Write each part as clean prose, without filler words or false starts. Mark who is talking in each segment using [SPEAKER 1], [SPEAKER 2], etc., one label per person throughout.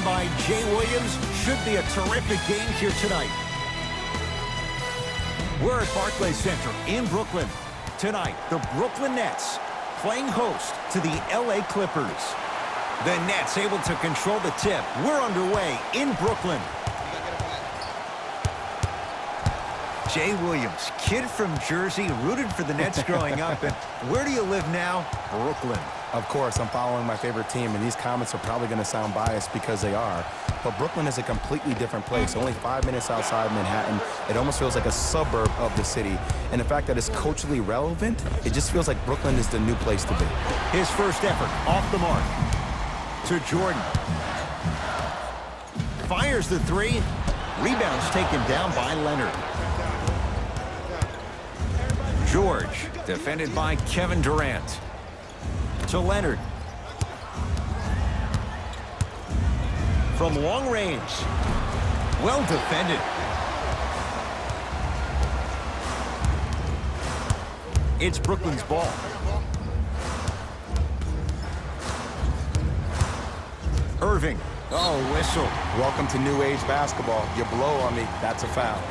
[SPEAKER 1] run by Jay Williams. Should be a terrific game here tonight. We're at Barclays Center in Brooklyn. Tonight, the Brooklyn Nets playing host to the LA Clippers. The Nets able to control the tip. We're underway in Brooklyn. Jay Williams, kid from Jersey, rooted for the Nets growing up. And where do you live now? Brooklyn.
[SPEAKER 2] Of course, I'm following my favorite team, and these comments are probably going to sound biased because they are. But Brooklyn is a completely different place. Only 5 minutes outside Manhattan. It almost feels like a suburb of the city. And the fact that it's culturally relevant, it just feels like Brooklyn is the new place to be.
[SPEAKER 1] His first effort off the mark. To Jordan. Fires the three. Rebounds taken down by Leonard. George, defended by Kevin Durant. To Leonard. From long range. Well defended. It's Brooklyn's ball. Irving. Oh, whistle.
[SPEAKER 2] Welcome to New Age basketball. You blow on me, that's a foul.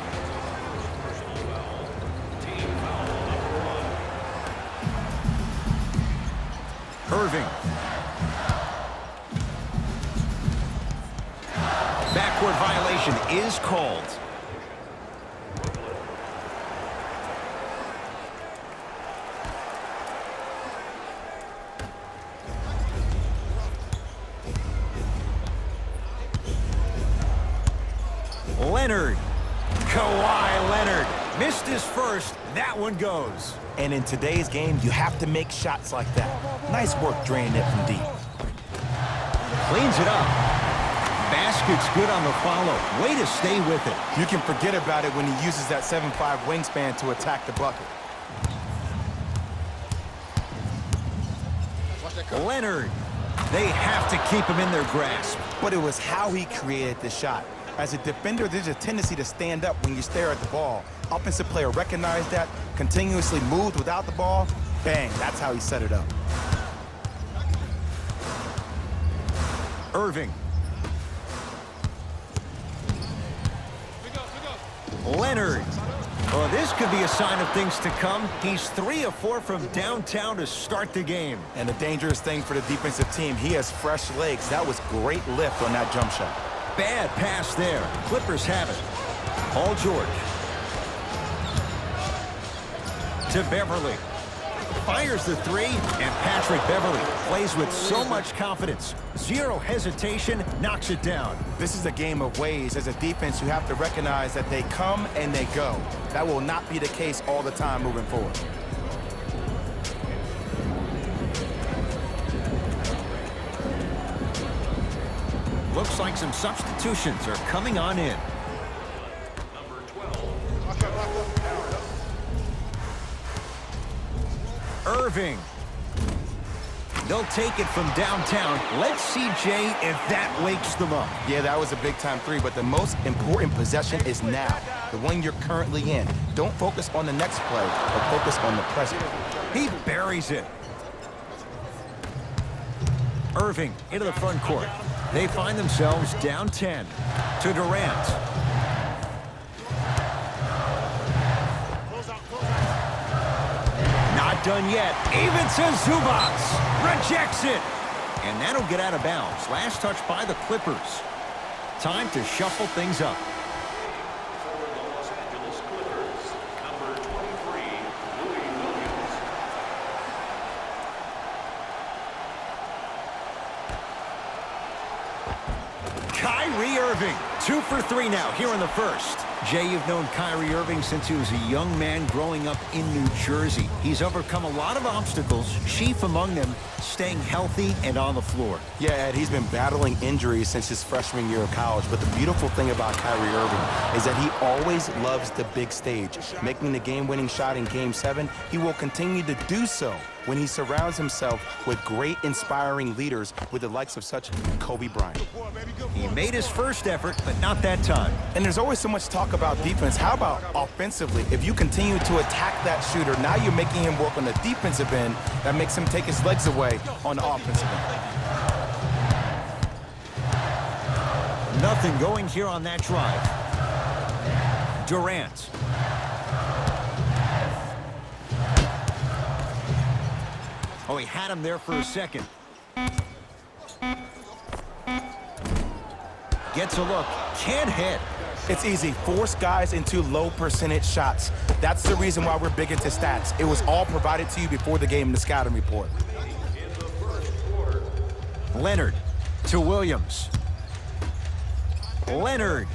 [SPEAKER 1] Irving. Backcourt violation is called. Leonard. Kawhi Leonard. Missed his first. That one goes.
[SPEAKER 2] And in today's game, you have to make shots like that. Nice work draining it from deep.
[SPEAKER 1] Cleans it up. Basket's good on the follow. Way to stay with it.
[SPEAKER 2] You can forget about it when he uses that 7'5" wingspan to attack the bucket.
[SPEAKER 1] Leonard. They have to keep him in their grasp.
[SPEAKER 2] But it was how he created the shot. As a defender, there's a tendency to stand up when you stare at the ball. Offensive player recognized that, continuously moved without the ball. Bang, that's how he set it up.
[SPEAKER 1] Irving. Leonard. Well, this could be a sign of things to come. He's 3 of 4 from downtown to start the game.
[SPEAKER 2] And a dangerous thing for the defensive team, he has fresh legs. That was great lift on that jump shot.
[SPEAKER 1] Bad pass there. Clippers have it. Paul George. To Beverly. Fires the three, and Patrick Beverly plays with so much confidence. Zero hesitation, knocks it down.
[SPEAKER 2] This is a game of ways. As a defense, you have to recognize that they come and they go. That will not be the case all the time moving forward.
[SPEAKER 1] Looks like some substitutions are coming on in. Irving. They'll take it from downtown. Let's see, Jay, if that wakes them up.
[SPEAKER 2] Yeah, that was a big-time three, but the most important possession is now, the one you're currently in. Don't focus on the next play, but focus on the present.
[SPEAKER 1] He buries it. Irving into the front court. They find themselves down 10. To Durant. Not done yet. Even to Zubac. Rejects it. And that'll get out of bounds. Last touch by the Clippers. Time to shuffle things up. Kyrie Irving, 2 for 3 now here in the first. Jay, you've known Kyrie Irving since he was a young man growing up in New Jersey. He's overcome a lot of obstacles, chief among them staying healthy and on the floor.
[SPEAKER 2] Yeah, Ed, he's been battling injuries since his freshman year of college, but the beautiful thing about Kyrie Irving is that he always loves the big stage. Making the game-winning shot in Game 7, he will continue to do so when he surrounds himself with great, inspiring leaders with the likes of such Kobe Bryant.
[SPEAKER 1] He made his first effort, but not that time.
[SPEAKER 2] And there's always so much talk about defense. How about offensively? If you continue to attack that shooter, now you're making him work on the defensive end. That makes him take his legs away on the offensive end.
[SPEAKER 1] Nothing going here on that drive. Durant. Oh, he had him there for a second. Gets a look. Can't hit.
[SPEAKER 2] It's easy. Force guys into low percentage shots. That's the reason why we're big into stats. It was all provided to you before the game in the scouting report.
[SPEAKER 1] Leonard to Williams. Leonard.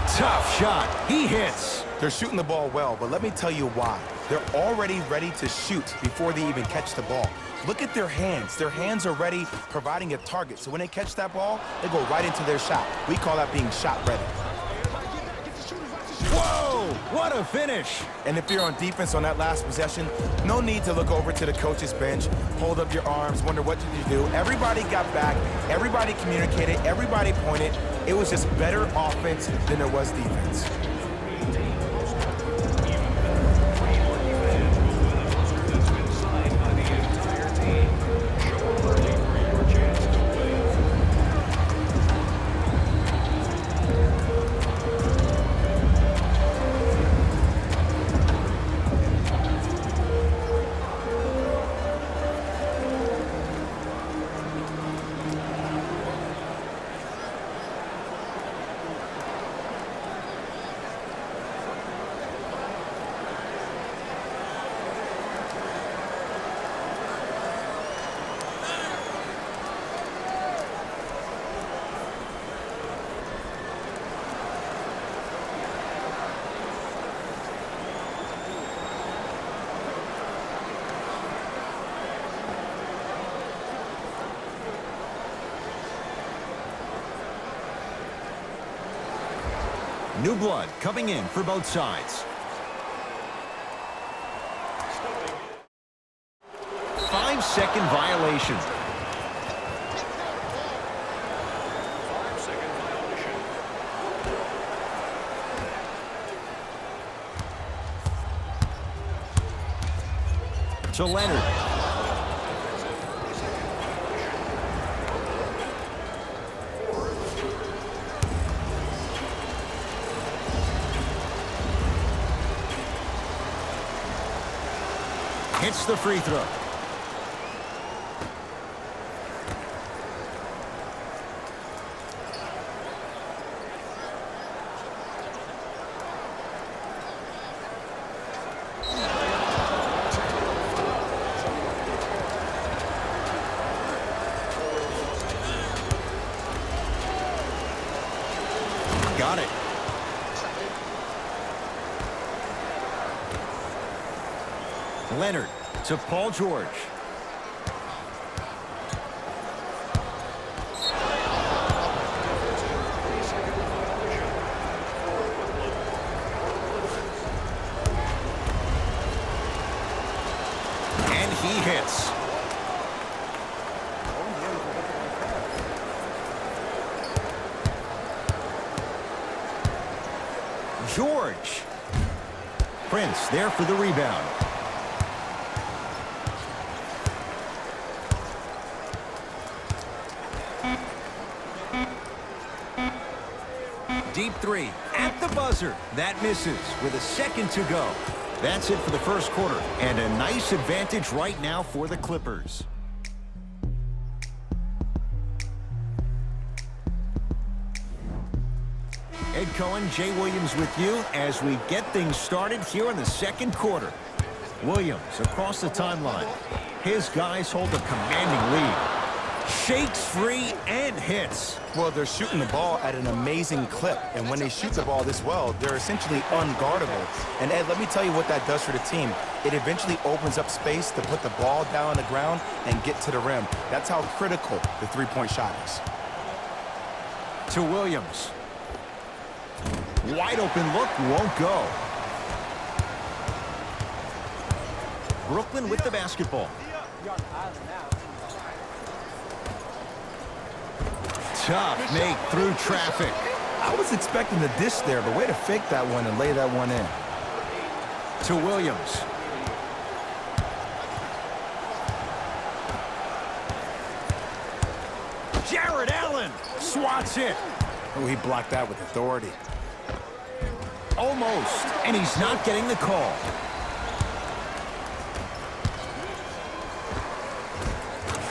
[SPEAKER 1] Tough shot. He hits.
[SPEAKER 2] They're shooting the ball well, but let me tell you why. They're already ready to shoot before they even catch the ball. Look at their hands. Their hands are ready, providing a target. So when they catch that ball, they go right into their shot. We call that being shot ready.
[SPEAKER 1] Whoa! What a finish!
[SPEAKER 2] And if you're on defense on that last possession, no need to look over to the coach's bench, hold up your arms, wonder what did you do. Everybody got back, everybody communicated, everybody pointed. It was just better offense than there was defense.
[SPEAKER 1] New blood coming in for both sides. 5-second violation. To Leonard. Hits the free throw. Got it. Leonard to Paul George. And he hits. George. Prince there for the rebound. Deep three at the buzzer. That misses with a second to go. That's it for the first quarter, and a nice advantage right now for the Clippers. Ed Cohen, Jay Williams with you as we get things started here in the second quarter. Williams across the timeline. His guys hold a commanding lead. Shakes free and hits.
[SPEAKER 2] Well, they're shooting the ball at an amazing clip, and when they shoot the ball this well, they're essentially unguardable. And Ed, let me tell you what that does for the team. It eventually opens up space to put the ball down on the ground and get to the rim. That's how critical the three-point shot is.
[SPEAKER 1] To Williams. Wide open look, won't go. Brooklyn with the basketball. Tough make through traffic.
[SPEAKER 2] I was expecting the dish there, but way to fake that one and lay that one in.
[SPEAKER 1] To Williams. Jared Allen swats it.
[SPEAKER 2] Oh, he blocked that with authority.
[SPEAKER 1] Almost, and he's not getting the call.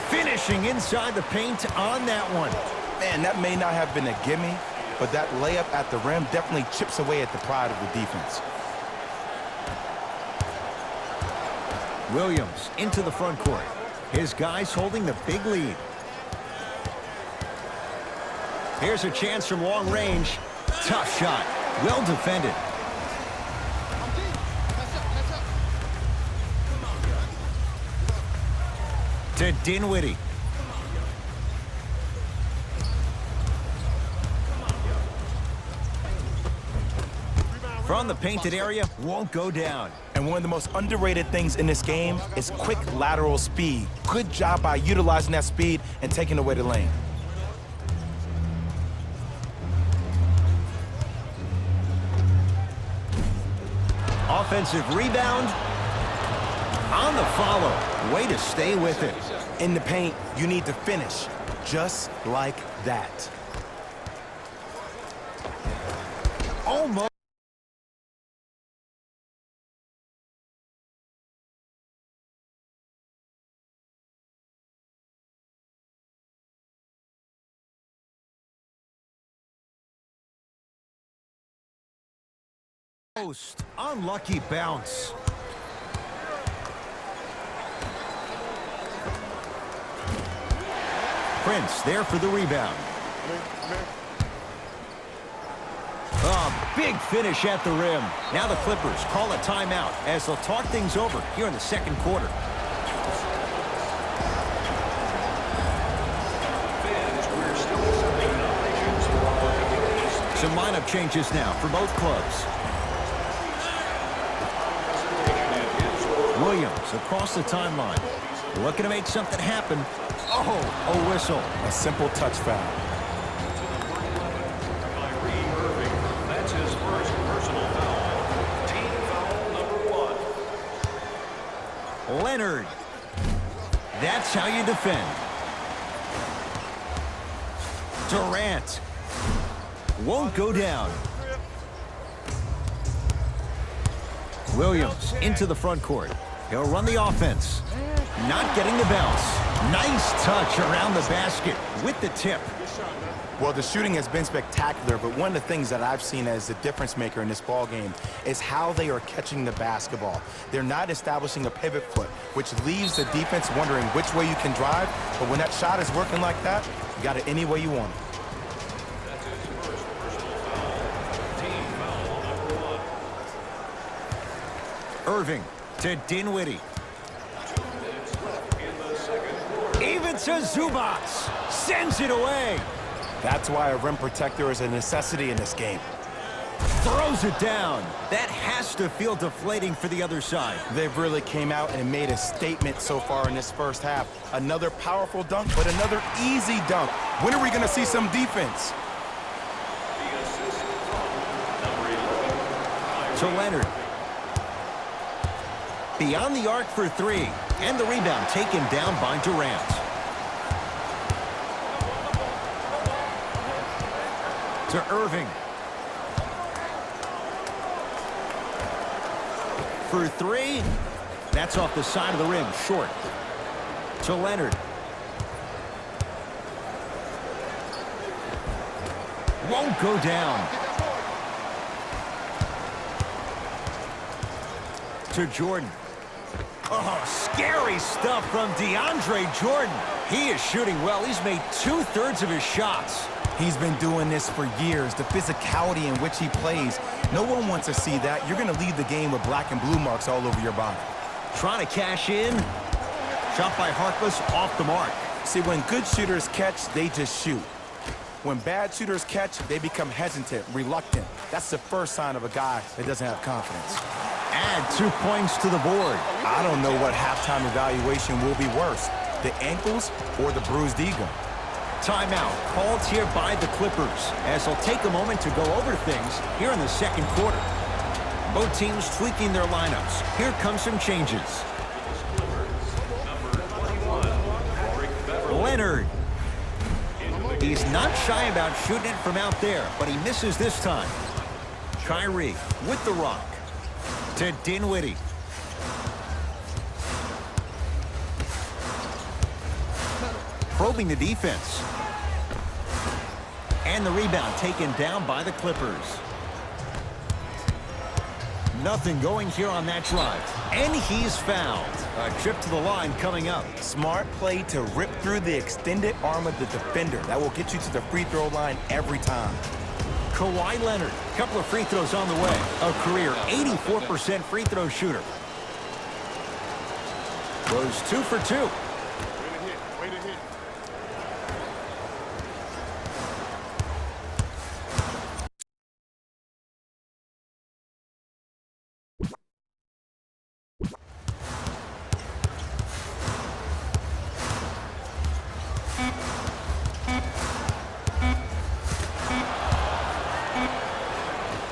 [SPEAKER 1] Finishing inside the paint on that one.
[SPEAKER 2] Man, that may not have been a gimme, but that layup at the rim definitely chips away at the pride of the defense.
[SPEAKER 1] Williams into the front court. His guys holding the big lead. Here's a chance from long range. Tough shot. Well defended. To Dinwiddie. From the painted area, won't go down.
[SPEAKER 2] And one of the most underrated things in this game is quick lateral speed. Good job by utilizing that speed and taking away the lane.
[SPEAKER 1] Offensive rebound. On the follow. Way to stay with it.
[SPEAKER 2] In the paint, you need to finish just like that.
[SPEAKER 1] Almost. Unlucky bounce. Prince there for the rebound. Big finish at the rim. Now the Clippers call a timeout as they'll talk things over here in the second quarter. Some lineup changes now for both clubs. Williams across the timeline. Looking to make something happen. Oh, a whistle.
[SPEAKER 2] A simple touch foul.
[SPEAKER 3] Kyrie Irving. That's his first personal foul. Team foul number 1.
[SPEAKER 1] Leonard. That's how you defend. Durant. Won't go down. Williams into the front court. He'll run the offense. Not getting the bounce. Nice touch around the basket with the tip.
[SPEAKER 2] Well, the shooting has been spectacular, but one of the things that I've seen as the difference maker in this ball game is how they are catching the basketball. They're not establishing a pivot foot, which leaves the defense wondering which way you can drive, but when that shot is working like that, you got it any way you want it.
[SPEAKER 1] Irving to Dinwiddie. Even to Zubac. Sends it away.
[SPEAKER 2] That's why a rim protector is a necessity in this game.
[SPEAKER 1] Throws it down. That has to feel deflating for the other side.
[SPEAKER 2] They've really came out and made a statement so far in this first half. Another powerful dunk, but another easy dunk. When are we going to see some defense?
[SPEAKER 1] To Leonard. Beyond the arc for three. And the rebound taken down by Durant. To Irving. For three. That's off the side of the rim, short. To Leonard. Won't go down. To Jordan. Oh, scary stuff from DeAndre Jordan. He is shooting well. He's made 2/3 of his shots.
[SPEAKER 2] He's been doing this for years. The physicality in which he plays, no one wants to see that. You're going to leave the game with black and blue marks all over your body.
[SPEAKER 1] Trying to cash in. Shot by Harkless off the mark.
[SPEAKER 2] See, when good shooters catch, they just shoot. When bad shooters catch, they become hesitant, reluctant. That's the first sign of a guy that doesn't have confidence.
[SPEAKER 1] Add 2 points to the board.
[SPEAKER 2] I don't know what halftime evaluation will be worse, the ankles or the bruised ego.
[SPEAKER 1] Timeout called here by the Clippers as they'll take a moment to go over things here in the second quarter. Both teams tweaking their lineups. Here come some changes. Leonard. He's not shy about shooting it from out there, but he misses this time. Kyrie with the rock to Dinwiddie. Probing the defense. And the rebound taken down by the Clippers. Nothing going here on that drive. And he's fouled. A trip to the line coming up.
[SPEAKER 2] Smart play to rip through the extended arm of the defender. That will get you to the free throw line every time.
[SPEAKER 1] Kawhi Leonard, a couple of free throws on the way. A career 84% free throw shooter. Goes 2 for 2.
[SPEAKER 3] Way to hit.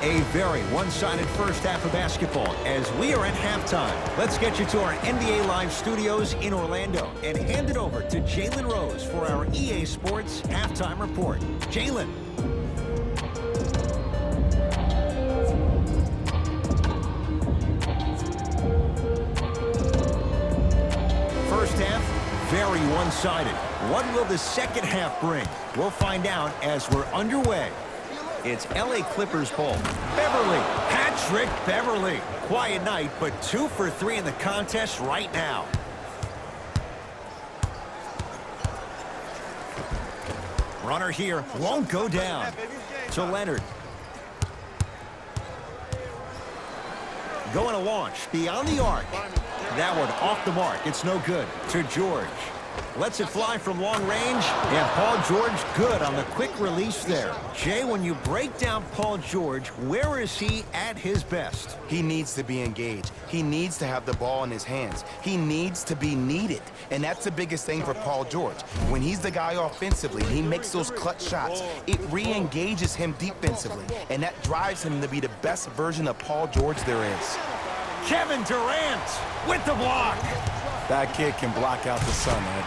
[SPEAKER 1] A very one-sided first half of basketball as we are at halftime. Let's get you to our NBA Live studios in Orlando and hand it over to Jalen Rose for our EA Sports Halftime Report. Jalen. First half, very one-sided. What will the second half bring? We'll find out as we're underway. It's LA Clippers ball. Beverly, Patrick Beverly. Quiet night, but 2 for 3 in the contest right now. Runner here, won't go down. To Leonard. Going to launch, beyond the arc. That one off the mark, it's no good. To George. Lets it fly from long range, and Paul George good on the quick release there. Jay, when you break down Paul George, where is he at his best?
[SPEAKER 2] He needs to be engaged. He needs to have the ball in his hands. He needs to be needed. And that's the biggest thing for Paul George. When he's the guy offensively, he makes those clutch shots. It re-engages him defensively, and that drives him to be the best version of Paul George there is.
[SPEAKER 1] Kevin Durant with the block.
[SPEAKER 2] That kid can block out the sun, Ed.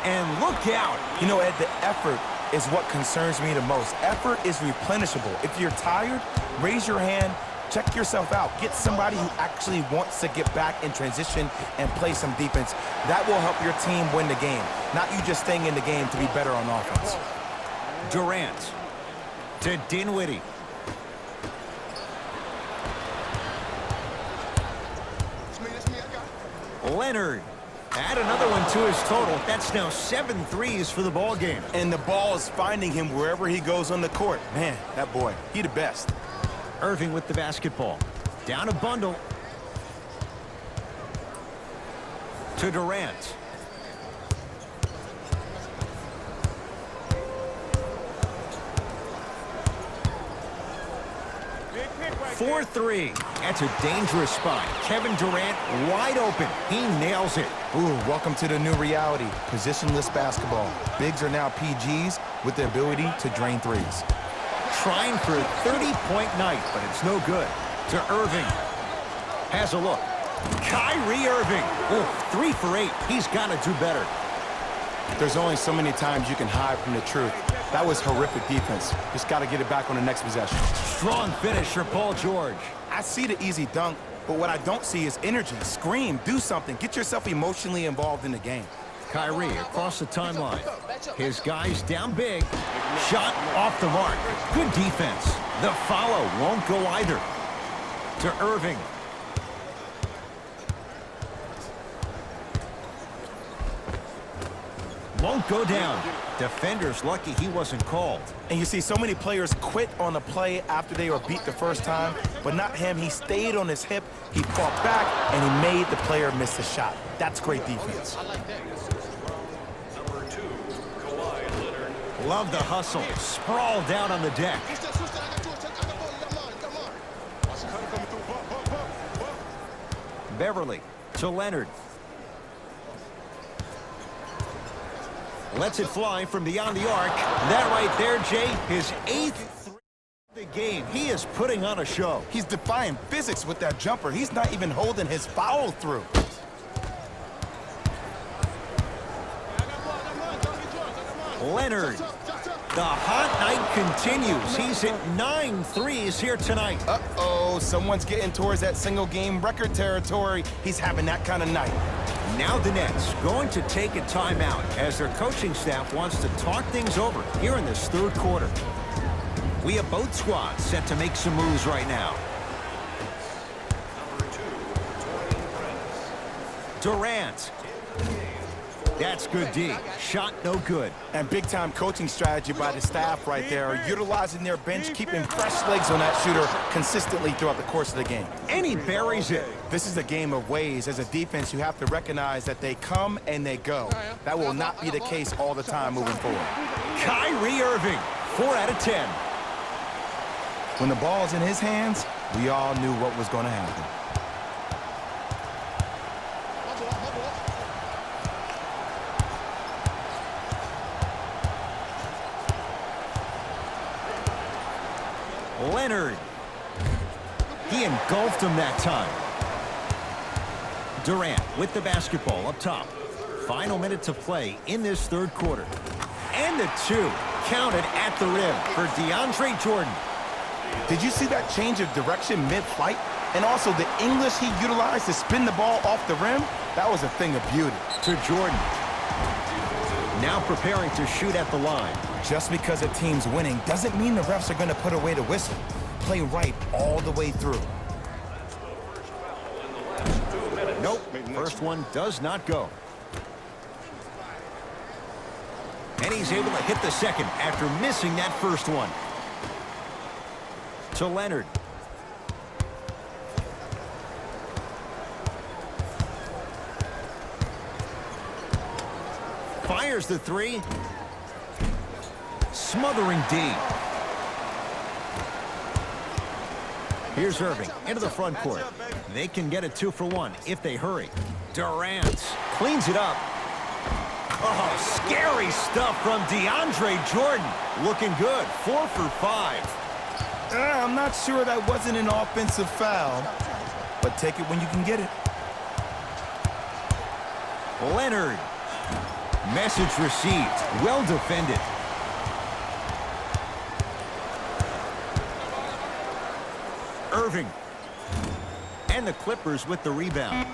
[SPEAKER 1] And look out.
[SPEAKER 2] You know, Ed, the effort is what concerns me the most. Effort is replenishable. If you're tired, raise your hand, check yourself out. Get somebody who actually wants to get back in transition and play some defense. That will help your team win the game, not you just staying in the game to be better on offense.
[SPEAKER 1] Durant to Dinwiddie. Leonard. Add another one to his total. That's now 7 threes for the ball game.
[SPEAKER 2] And the ball is finding him wherever he goes on the court. Man, that boy, he the best.
[SPEAKER 1] Irving with the basketball. Down a bundle. To Durant. For 3. That's a dangerous spot. Kevin Durant wide open. He nails it.
[SPEAKER 2] Ooh, welcome to the new reality. Positionless basketball. Bigs are now PGs with the ability to drain threes.
[SPEAKER 1] Trying for a 30-point night, but it's no good. To Irving. Has a look. Kyrie Irving. Ooh, 3 for 8. He's got to do better.
[SPEAKER 2] There's only so many times you can hide from the truth. That was horrific defense. Just got to get it back on the next possession.
[SPEAKER 1] Strong finish for Paul George.
[SPEAKER 2] I see the easy dunk, but what I don't see is energy. Scream, do something. Get yourself emotionally involved in the game.
[SPEAKER 1] Kyrie across the timeline. His guys down big. Shot off the mark. Good defense. The follow won't go either. To Irving. Won't go down. Defender's lucky he wasn't called.
[SPEAKER 2] And you see so many players quit on a play after they were beat the first time, but not him. He stayed on his hip, he fought back, and he made the player miss the shot. That's great defense.
[SPEAKER 3] Number 2, Kawhi Leonard.
[SPEAKER 1] Love the hustle. Sprawled out on the deck. Beverly to Leonard. Lets it fly from beyond the arc. That right there, Jay, his 8th three of the game. He is putting on a show.
[SPEAKER 2] He's defying physics with that jumper. He's not even holding his foul through.
[SPEAKER 1] Leonard. The hot night continues. He's hit 9 threes here tonight.
[SPEAKER 2] Uh-oh, someone's getting towards that single-game record territory. He's having that kind of night.
[SPEAKER 1] Now the Nets going to take a timeout as their coaching staff wants to talk things over here in this third quarter. We have both squads set to make some moves right now. Durant. That's good D. Shot no good.
[SPEAKER 2] And big-time coaching strategy by the staff right there, utilizing their bench, keeping fresh legs on that shooter consistently throughout the course of the game.
[SPEAKER 1] And he buries it.
[SPEAKER 2] This is a game of ways. As a defense, you have to recognize that they come and they go. That will not be the case all the time moving forward.
[SPEAKER 1] Kyrie Irving, 4 out of 10.
[SPEAKER 2] When the ball's in his hands, we all knew what was going to happen.
[SPEAKER 1] Leonard. He engulfed him that time. Durant with the basketball up top. Final minute to play in this third quarter. And the 2 counted at the rim for DeAndre Jordan.
[SPEAKER 2] Did you see that change of direction mid-flight? And also the English he utilized to spin the ball off the rim? That was a thing of beauty.
[SPEAKER 1] To Jordan. Now preparing to shoot at the line.
[SPEAKER 2] Just because a team's winning doesn't mean the refs are going to put away the whistle. Play right all the way through.
[SPEAKER 1] Nope, first one does not go. And he's able to hit the second after missing that first one. To Leonard. Fires the 3. Smothering D. Here's Irving into the front court. They can get a 2 for 1 if they hurry. Durant cleans it up. Oh, scary stuff from DeAndre Jordan. Looking good, 4 for 5.
[SPEAKER 2] I'm not sure that wasn't an offensive foul, but take it when you can get it.
[SPEAKER 1] Leonard. Message received. Well defended. Irving. And the Clippers with the rebound.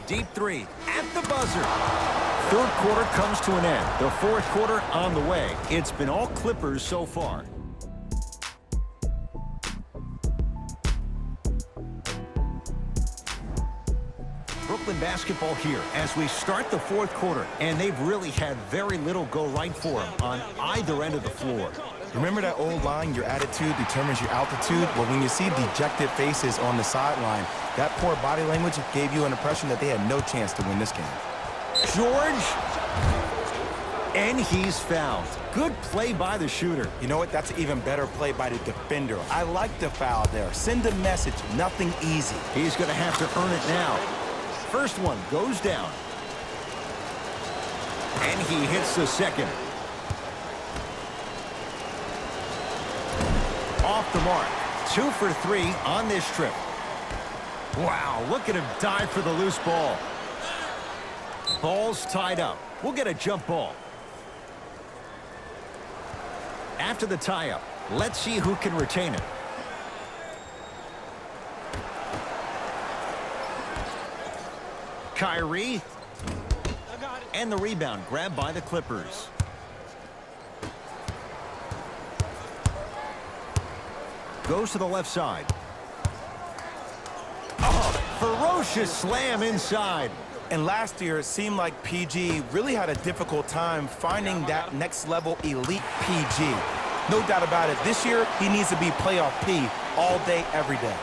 [SPEAKER 1] Deep 3 at the buzzer. Third quarter comes to an end. The fourth quarter on the way. It's been all Clippers so far. Brooklyn basketball here as we start the fourth quarter, and they've really had very little go right for them on either end of the floor.
[SPEAKER 2] Remember that old line, your attitude determines your altitude? Well, when you see dejected faces on the sideline, that poor body language gave you an impression that they had no chance to win this game.
[SPEAKER 1] George, and he's fouled. Good play by the shooter.
[SPEAKER 2] You know what? That's an even better play by the defender. I like the foul there. Send a message. Nothing easy.
[SPEAKER 1] He's going to have to earn it now. First one goes down. And he hits the second. Off the mark. 2 for 3 on this trip. Wow, look at him dive for the loose ball. Ball's tied up. We'll get a jump ball. After the tie-up, let's see who can retain it. Kyrie. And the rebound grabbed by the Clippers. Goes to the left side. Oh, ferocious slam inside.
[SPEAKER 2] And last year, it seemed like PG really had a difficult time finding that next level elite PG. No doubt about it. This year, he needs to be playoff P all day, every day.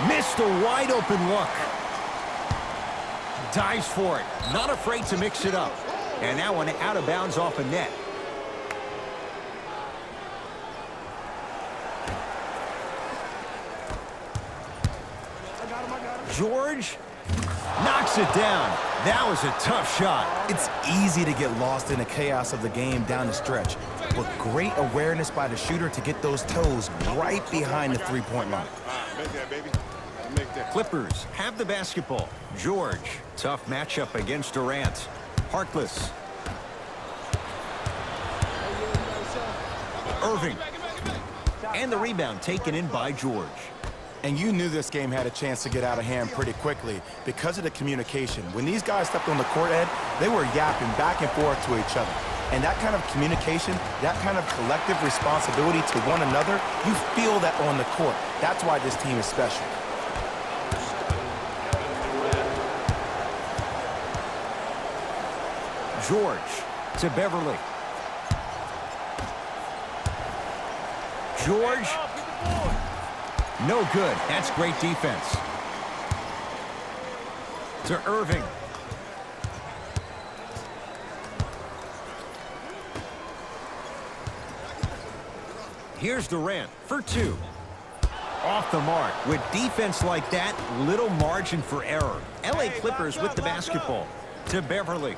[SPEAKER 1] Missed a wide open look. Dives for it. Not afraid to mix it up. And that one out of bounds off a net. George knocks it down. That was a tough shot.
[SPEAKER 2] It's easy to get lost in the chaos of the game down the stretch, but great awareness by the shooter to get those toes right behind the three-point line.
[SPEAKER 4] Make that, baby. Make that.
[SPEAKER 1] Clippers have the basketball. George, tough matchup against Durant. Harkless. Irving. And the rebound taken in by George.
[SPEAKER 2] And you knew this game had a chance to get out of hand pretty quickly because of the communication. When these guys stepped on the court, Ed, they were yapping back and forth to each other. And that kind of communication, that kind of collective responsibility to one another, you feel that on the court. That's why this team is special.
[SPEAKER 1] George to Beverly. George. No good. That's great defense. To Irving. Here's Durant for two. Off the mark. With defense like that, little margin for error. LA Clippers with the basketball. To Beverly.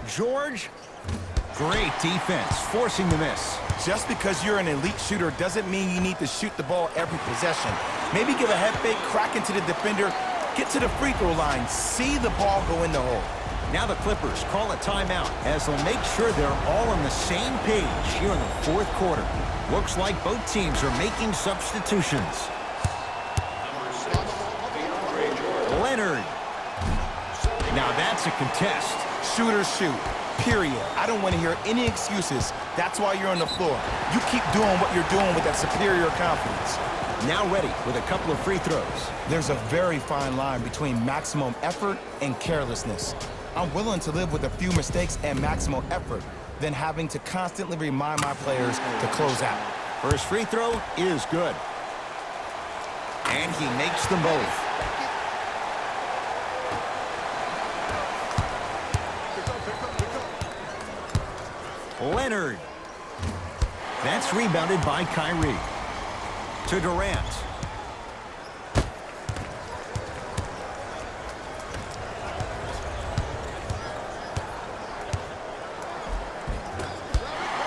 [SPEAKER 1] George. Great defense, forcing the miss.
[SPEAKER 2] Just because you're an elite shooter doesn't mean you need to shoot the ball every possession. Maybe give a head fake, crack into the defender, get to the free throw line, see the ball go in the hole.
[SPEAKER 1] Now the Clippers call a timeout as they'll make sure they're all on the same page here in the fourth quarter. Looks like both teams are making substitutions. Leonard. Now that's a contest.
[SPEAKER 2] Shooters shoot, period. I don't want to hear any excuses. That's why you're on the floor. You keep doing what you're doing with that superior confidence.
[SPEAKER 1] Now ready with a couple of free throws.
[SPEAKER 2] There's a very fine line between maximum effort and carelessness. I'm willing to live with a few mistakes and maximum effort than having to constantly remind my players to close out.
[SPEAKER 1] First free throw is good. And he makes them both. Leonard. That's rebounded by Kyrie. To Durant.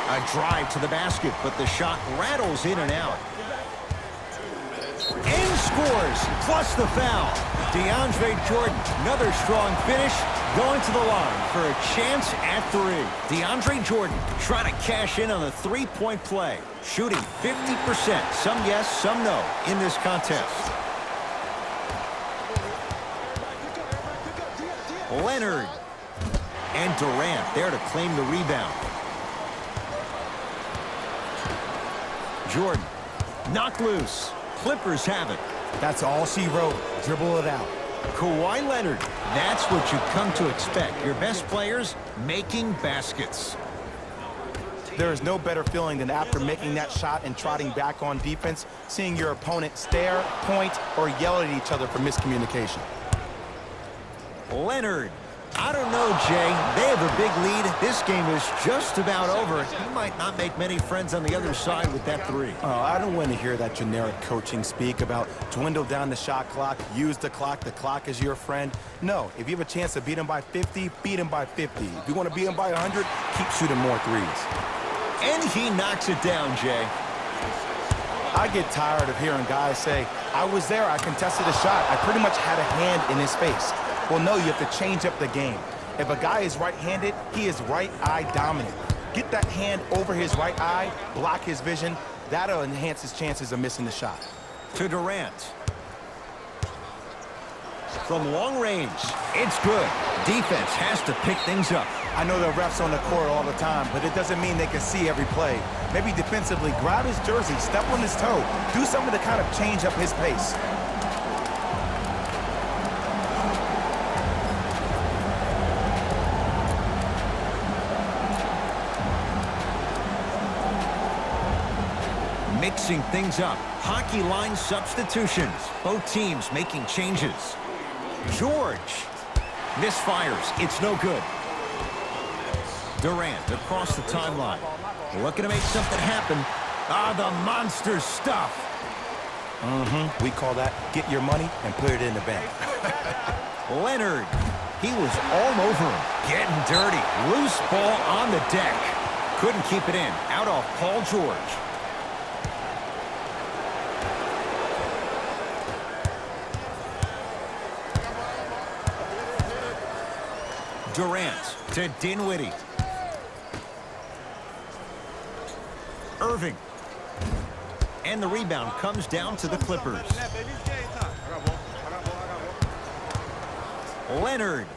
[SPEAKER 1] A drive to the basket, but the shot rattles in and out. And scores, plus the foul. DeAndre Jordan, another strong finish, going to the line for a chance at three. DeAndre Jordan trying to cash in on a three-point play, shooting 50%, some yes, some no, in this contest. Leonard and Durant there to claim the rebound. Jordan, knocked loose. Clippers have it.
[SPEAKER 2] That's all she wrote. Dribble it out.
[SPEAKER 1] Kawhi Leonard, that's what you come to expect. Your best players making baskets.
[SPEAKER 2] There is no better feeling than after making that shot and trotting back on defense, seeing your opponent stare, point, or yell at each other for miscommunication.
[SPEAKER 1] Leonard. I don't know, Jay. They have a big lead. This game is just about over. He might not make many friends on the other side with that three.
[SPEAKER 2] Oh, I don't want to hear that generic coaching speak about dwindle down the shot clock, use the clock is your friend. No, if you have a chance to beat him by 50, beat him by 50. If you want to beat him by 100, keep shooting more threes.
[SPEAKER 1] And he knocks it down, Jay.
[SPEAKER 2] I get tired of hearing guys say, I was there, I contested a shot, I pretty much had a hand in his face. Well, no, you have to change up the game. If a guy is right-handed, he is right eye dominant. Get that hand over his right eye, block his vision. That'll enhance his chances of missing the shot.
[SPEAKER 1] To Durant. From long range, it's good. Defense has to pick things up.
[SPEAKER 2] I know the refs on the court all the time, but it doesn't mean they can see every play. Maybe defensively, grab his jersey, step on his toe, do something to kind of change up his pace.
[SPEAKER 1] Mixing things up. Hockey line substitutions. Both teams making changes. George misfires. It's no good. Durant across the timeline. Looking to make something happen. Ah, the monster stuff.
[SPEAKER 2] We call that get your money and put it in the bank.
[SPEAKER 1] Leonard. He was all over him. Getting dirty. Loose ball on the deck. Couldn't keep it in. Out off Paul George. Durant to Dinwiddie. Irving. And the rebound comes down to the Clippers. Leonard.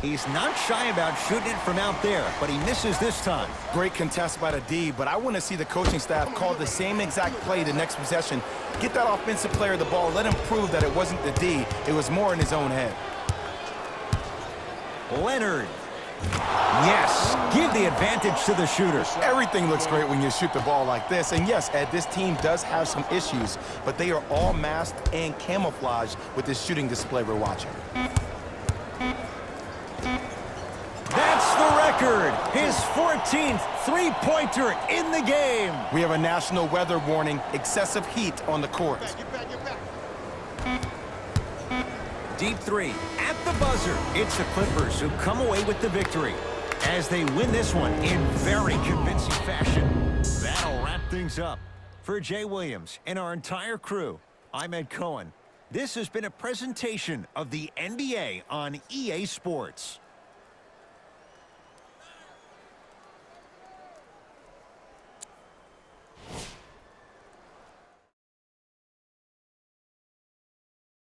[SPEAKER 1] He's not shy about shooting it from out there, but he misses this time.
[SPEAKER 2] Great contest by the D, but I want to see the coaching staff call the same exact play the next possession. Get that offensive player the ball. Let him prove that it wasn't the D. It was more in his own head.
[SPEAKER 1] Leonard. Yes, give the advantage to the shooter.
[SPEAKER 2] Everything looks great when you shoot the ball like this. And yes, Ed, this team does have some issues, but they are all masked and camouflaged with this shooting display we're watching.
[SPEAKER 1] That's the record. His 14th three-pointer in the game.
[SPEAKER 2] We have a national weather warning, excessive heat on the court.
[SPEAKER 1] Deep three at the buzzer. It's the Clippers who come away with the victory as they win this one in very convincing fashion. That'll wrap things up. For Jay Williams and our entire crew, I'm Ed Cohen. This has been a presentation of the NBA on EA Sports.